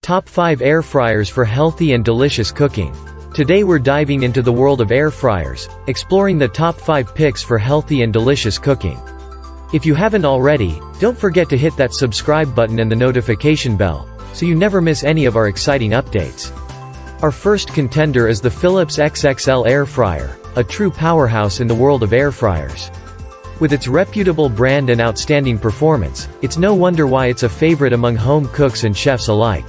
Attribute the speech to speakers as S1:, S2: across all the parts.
S1: Top 5 air fryers for healthy and delicious cooking. Today we're diving into the world of air fryers, exploring the top 5 picks for healthy and delicious cooking. If you haven't already, don't forget to hit that subscribe button and the notification bell, so you never miss any of our exciting updates. Our first contender is the Philips XXL air fryer, a true powerhouse in the world of air fryers. With its reputable brand and outstanding performance, it's no wonder why it's a favorite among home cooks and chefs alike.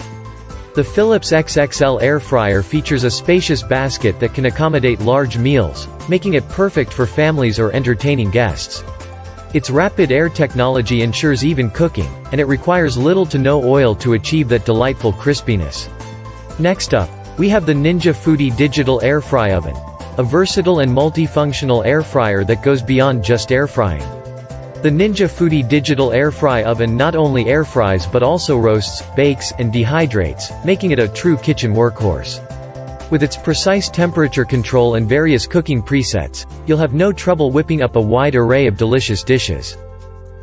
S1: The Philips XXL air fryer features a spacious basket that can accommodate large meals, making it perfect for families or entertaining guests. Its rapid air technology ensures even cooking, and it requires little to no oil to achieve that delightful crispiness. Next up, we have the Ninja Foodi Digital Air Fry Oven, a versatile and multifunctional air fryer that goes beyond just air frying. The Ninja Foodi Digital Air Fry Oven not only air fries but also roasts, bakes, and dehydrates, making it a true kitchen workhorse. With its precise temperature control and various cooking presets, you'll have no trouble whipping up a wide array of delicious dishes.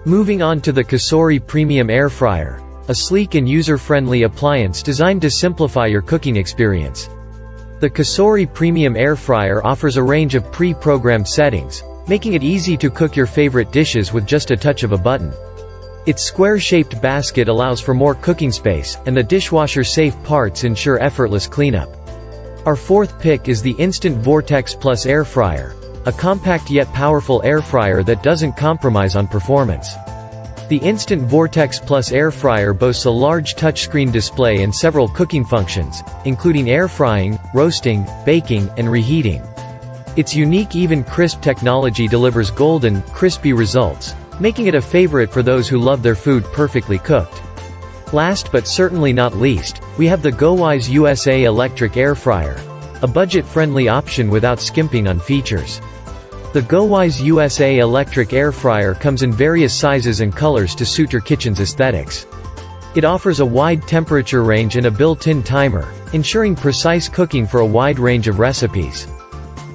S1: Moving on to the Cosori Premium Air Fryer, a sleek and user-friendly appliance designed to simplify your cooking experience. The Cosori Premium Air Fryer offers a range of pre-programmed settings, making it easy to cook your favorite dishes with just a touch of a button. Its square-shaped basket allows for more cooking space, and the dishwasher-safe parts ensure effortless cleanup. Our fourth pick is the Instant Vortex Plus Air Fryer, a compact yet powerful air fryer that doesn't compromise on performance. The Instant Vortex Plus Air Fryer boasts a large touchscreen display and several cooking functions, including air frying, roasting, baking, and reheating. Its unique Even Crisp technology delivers golden, crispy results, making it a favorite for those who love their food perfectly cooked. Last but certainly not least, we have the GoWise USA Electric Air Fryer, a budget-friendly option without skimping on features. The GoWise USA Electric Air Fryer comes in various sizes and colors to suit your kitchen's aesthetics. It offers a wide temperature range and a built-in timer, ensuring precise cooking for a wide range of recipes.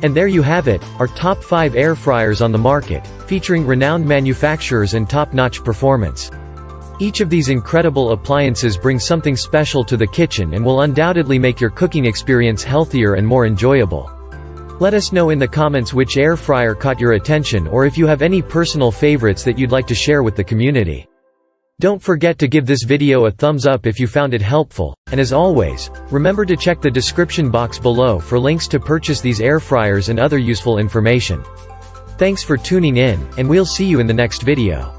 S1: And there you have it, our top 5 air fryers on the market, featuring renowned manufacturers and top-notch performance. Each of these incredible appliances brings something special to the kitchen and will undoubtedly make your cooking experience healthier and more enjoyable. Let us know in the comments which air fryer caught your attention, or if you have any personal favorites that you'd like to share with the community. Don't forget to give this video a thumbs up if you found it helpful, and as always, remember to check the description box below for links to purchase these air fryers and other useful information. Thanks for tuning in, and we'll see you in the next video.